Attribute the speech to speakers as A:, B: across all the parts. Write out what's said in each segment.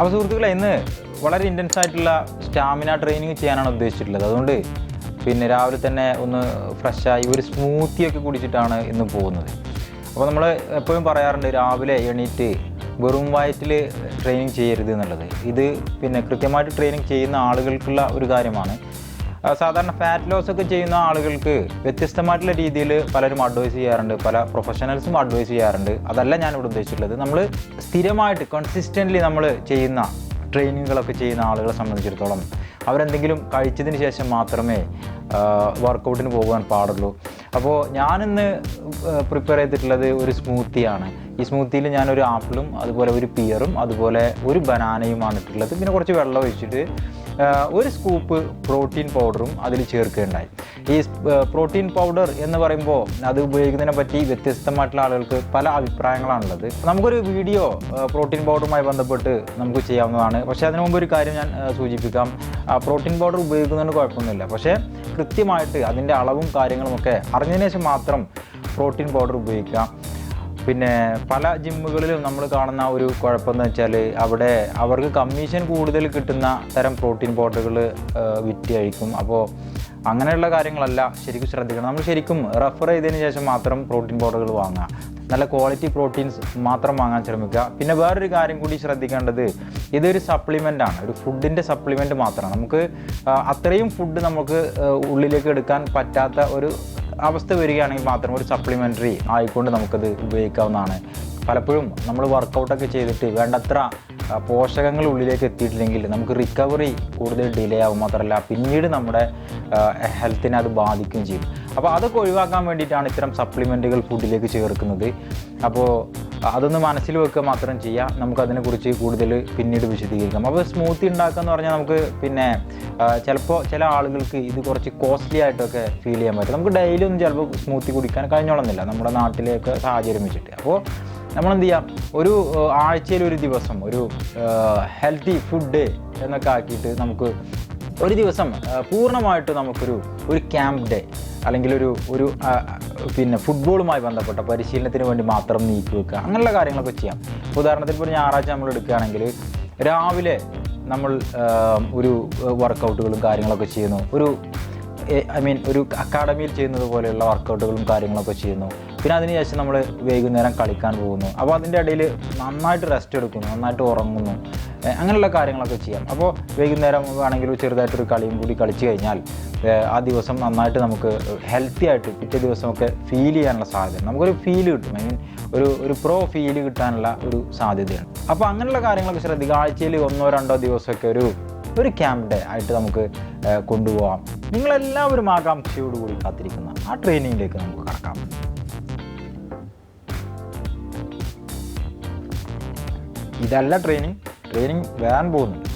A: അപ്പോൾ സുഹൃത്തുക്കളെ, ഇന്ന് വളരെ ഇൻറ്റൻസ് ആയിട്ടുള്ള സ്റ്റാമിന ട്രെയിനിങ് ചെയ്യാനാണ് ഉദ്ദേശിച്ചിട്ടുള്ളത്. അതുകൊണ്ട് പിന്നെ രാവിലെ തന്നെ ഒന്ന് ഫ്രഷായി ഒരു സ്മൂത്തിയൊക്കെ കുടിച്ചിട്ടാണ് ഇന്ന് പോകുന്നത്. അപ്പോൾ നമ്മൾ എപ്പോഴും പറയാറുണ്ട് രാവിലെ എണീറ്റ് വെറും വയറ്റിൽ ട്രെയിനിങ് ചെയ്യരുത് എന്നുള്ളത്. ഇത് പിന്നെ കൃത്യമായിട്ട് ട്രെയിനിങ് ചെയ്യുന്ന ആളുകൾക്കുള്ള ഒരു കാര്യമാണ്. സാധാരണ ഫാറ്റ് ലോസ് ഒക്കെ ചെയ്യുന്ന ആളുകൾക്ക് വ്യത്യസ്തമായിട്ടുള്ള രീതിയിൽ പലരും അഡ്വൈസ് ചെയ്യാറുണ്ട്, പല പ്രൊഫഷണൽസും അഡ്വൈസ് ചെയ്യാറുണ്ട്. അതല്ല ഞാനിവിടെ ഉദ്ദേശിച്ചിട്ടുള്ളത്. നമ്മൾ സ്ഥിരമായിട്ട് കൺസിസ്റ്റൻ്റ്ലി നമ്മൾ ചെയ്യുന്ന ട്രെയിനിങ്ങുകളൊക്കെ ചെയ്യുന്ന ആളുകളെ സംബന്ധിച്ചിടത്തോളം അവരെന്തെങ്കിലും കഴിച്ചതിന് ശേഷം മാത്രമേ വർക്കൗട്ടിന് പോകാൻ പാടുള്ളൂ. അപ്പോൾ ഞാനിന്ന് പ്രിപ്പയർ ചെയ്തിട്ടുള്ളത് ഒരു സ്മൂത്തിയാണ്. ഈ സ്മൂത്തിയിൽ ഞാനൊരു ആപ്പിളും അതുപോലെ ഒരു പിയറും അതുപോലെ ഒരു ബനാനയുമാണ് ഇട്ടിട്ടുള്ളത്. പിന്നെ കുറച്ച് വെള്ളം ഒഴിച്ചിട്ട് ഒരു സ്കൂപ്പ് പ്രോട്ടീൻ പൗഡറും അതിൽ ചേർക്കുകയുണ്ടായി. ഈ പ്രോട്ടീൻ പൗഡർ എന്ന് പറയുമ്പോൾ അത് ഉപയോഗിക്കുന്നതിനെ പറ്റി വ്യത്യസ്തമായിട്ടുള്ള ആളുകൾക്ക് പല അഭിപ്രായങ്ങളാണുള്ളത്. നമുക്കൊരു വീഡിയോ പ്രോട്ടീൻ പൗഡറുമായി ബന്ധപ്പെട്ട് നമുക്ക് ചെയ്യാവുന്നതാണ്. പക്ഷേ അതിനു മുമ്പ് ഒരു കാര്യം ഞാൻ സൂചിപ്പിക്കാം. പ്രോട്ടീൻ പൗഡർ ഉപയോഗിക്കുന്നതിന് കുഴപ്പമൊന്നുമില്ല. പക്ഷേ കൃത്യമായിട്ട് അതിൻ്റെ അളവും കാര്യങ്ങളുമൊക്കെ അറിഞ്ഞതിന് ശേഷം മാത്രം പ്രോട്ടീൻ പൗഡർ ഉപയോഗിക്കാം. പിന്നെ പല ജിമ്മുകളിലും നമ്മൾ കാണുന്ന ഒരു കുഴപ്പമെന്ന് വെച്ചാൽ അവിടെ അവർക്ക് കമ്മീഷൻ കൂടുതൽ കിട്ടുന്ന തരം പ്രോട്ടീൻ പൗഡറുകൾ വിറ്റ് കഴിക്കും. അപ്പോൾ അങ്ങനെയുള്ള കാര്യങ്ങളല്ല ശരിക്കും ശ്രദ്ധിക്കണം. നമ്മൾ ശരിക്കും റെഫർ ചെയ്തതിന് ശേഷം മാത്രം പ്രോട്ടീൻ പൗഡറുകൾ വാങ്ങുക. നല്ല ക്വാളിറ്റി പ്രോട്ടീൻസ് മാത്രം വാങ്ങാൻ ശ്രമിക്കുക. പിന്നെ വേറൊരു കാര്യം കൂടി ശ്രദ്ധിക്കേണ്ടത്, ഇതൊരു സപ്ലിമെൻ്റാണ്, ഒരു ഫുഡിൻ്റെ സപ്ലിമെൻറ്റ് മാത്രമാണ്. നമുക്ക് അത്രയും ഫുഡ് നമുക്ക് ഉള്ളിലേക്ക് എടുക്കാൻ പറ്റാത്ത ഒരു അവസ്ഥ വരികയാണെങ്കിൽ മാത്രം ഒരു സപ്ലിമെൻ്ററി ആയിക്കൊണ്ട് നമുക്കത് ഉപയോഗിക്കാവുന്നതാണ്. പലപ്പോഴും നമ്മൾ വർക്കൗട്ടൊക്കെ ചെയ്തിട്ട് വേണ്ടത്ര പോഷകങ്ങൾ ഉള്ളിലേക്ക് എത്തിയിട്ടില്ലെങ്കിൽ നമുക്ക് റിക്കവറി കൂടുതൽ ഡിലേ ആവും. മാത്രമല്ല പിന്നീട് നമ്മുടെ ഹെൽത്തിനെ അത് ബാധിക്കുകയും ചെയ്യും. അപ്പോൾ അതൊക്കെ ഒഴിവാക്കാൻ വേണ്ടിയിട്ടാണ് ഇത്തരം സപ്ലിമെൻറ്റുകൾ ഫുഡിലേക്ക് ചേർക്കുന്നത്. അപ്പോൾ അതൊന്ന് മനസ്സിൽ വെക്കുക മാത്രം ചെയ്യുക. നമുക്കതിനെക്കുറിച്ച് കൂടുതൽ പിന്നീട് വിശദീകരിക്കാം. അപ്പോൾ സ്മൂത്തി ഉണ്ടാക്കുക എന്ന് പറഞ്ഞാൽ നമുക്ക് പിന്നെ ചിലപ്പോൾ ചില ആളുകൾക്ക് ഇത് കുറച്ച് കോസ്റ്റ്ലി ആയിട്ടൊക്കെ ഫീൽ ചെയ്യാൻ പറ്റും. നമുക്ക് ഡെയിലി ഒന്നും ചിലപ്പോൾ സ്മൂത്തി കുടിക്കാൻ കഴിഞ്ഞോളന്നില്ല നമ്മുടെ നാട്ടിലേക്ക് സാഹചര്യം വെച്ചിട്ട്. അപ്പോൾ നമ്മളെന്ത് ചെയ്യാം, ഒരു ആഴ്ചയിൽ ഒരു ദിവസം ഒരു ഹെൽത്തി ഫുഡ് ഡേ എന്നൊക്കെ ആക്കിയിട്ട് നമുക്ക് ഒരു ദിവസം പൂർണ്ണമായിട്ട് നമുക്കൊരു ക്യാമ്പ് ഡേ അല്ലെങ്കിൽ ഒരു പിന്നെ ഫുട്ബോളുമായി ബന്ധപ്പെട്ട പരിശീലനത്തിന് വേണ്ടി മാത്രം നീക്കി വെക്കുക. അങ്ങനെയുള്ള കാര്യങ്ങളൊക്കെ ചെയ്യാം. ഉദാഹരണത്തിന് ഇപ്പോൾ ഒരു ഞായറാഴ്ച നമ്മൾ എടുക്കുകയാണെങ്കിൽ രാവിലെ നമ്മൾ ഒരു വർക്കൗട്ടുകളും കാര്യങ്ങളൊക്കെ ചെയ്യുന്നു. ഒരു അക്കാഡമിയിൽ ചെയ്യുന്നത് പോലെയുള്ള വർക്കൗട്ടുകളും കാര്യങ്ങളൊക്കെ ചെയ്യുന്നു. പിന്നെ അതിനുശേഷം നമ്മൾ വൈകുന്നേരം കളിക്കാൻ പോകുന്നു. അപ്പോൾ അതിൻ്റെ ഇടയിൽ നന്നായിട്ട് റെസ്റ്റ് എടുക്കുന്നു, നന്നായിട്ട് ഉറങ്ങുന്നു. അങ്ങനെയുള്ള കാര്യങ്ങളൊക്കെ ചെയ്യാം. അപ്പോൾ വൈകുന്നേരം ആണെങ്കിലും ചെറുതായിട്ടൊരു കളിയും കൂടി കളിച്ചു കഴിഞ്ഞാൽ ആ ദിവസം നന്നായിട്ട് നമുക്ക് ഹെൽത്തി ആയിട്ട് പിറ്റേ ദിവസമൊക്കെ ഫീൽ ചെയ്യാനുള്ള സാധ്യത, നമുക്കൊരു ഫീല് കിട്ടും. ഒരു പ്രോ ഫീല് കിട്ടാനുള്ള ഒരു സാധ്യതയാണ്. അപ്പോൾ അങ്ങനെയുള്ള കാര്യങ്ങളൊക്കെ ശ്രദ്ധിക്കുക. ആഴ്ചയിൽ 1-2 ദിവസമൊക്കെ ഒരു ക്യാമ്പ് ഡേ ആയിട്ട് നമുക്ക് കൊണ്ടുപോകാം. നിങ്ങളെല്ലാവരും ആകാംക്ഷയോടുകൂടി കാത്തിരിക്കുന്ന ആ ട്രെയിനിങ്ങിലേക്ക് നമുക്ക് കടക്കാം. ഇതല്ല ട്രെയിനിങ് വരാൻ പോകുന്നുണ്ട്.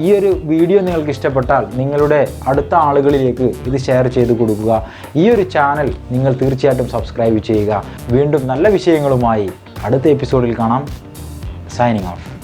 A: ഈ ഒരു വീഡിയോ നിങ്ങൾക്ക് ഇഷ്ടപ്പെട്ടാൽ നിങ്ങളുടെ അടുത്ത ആളുകളിലേക്ക് ഇത് ഷെയർ ചെയ്ത് കൊടുക്കുക. ഈ ഒരു ചാനൽ നിങ്ങൾ തീർച്ചയായിട്ടും സബ്സ്ക്രൈബ് ചെയ്യുക. വീണ്ടും നല്ല വിഷയങ്ങളുമായി അടുത്ത എപ്പിസോഡിൽ കാണാം. Signing off.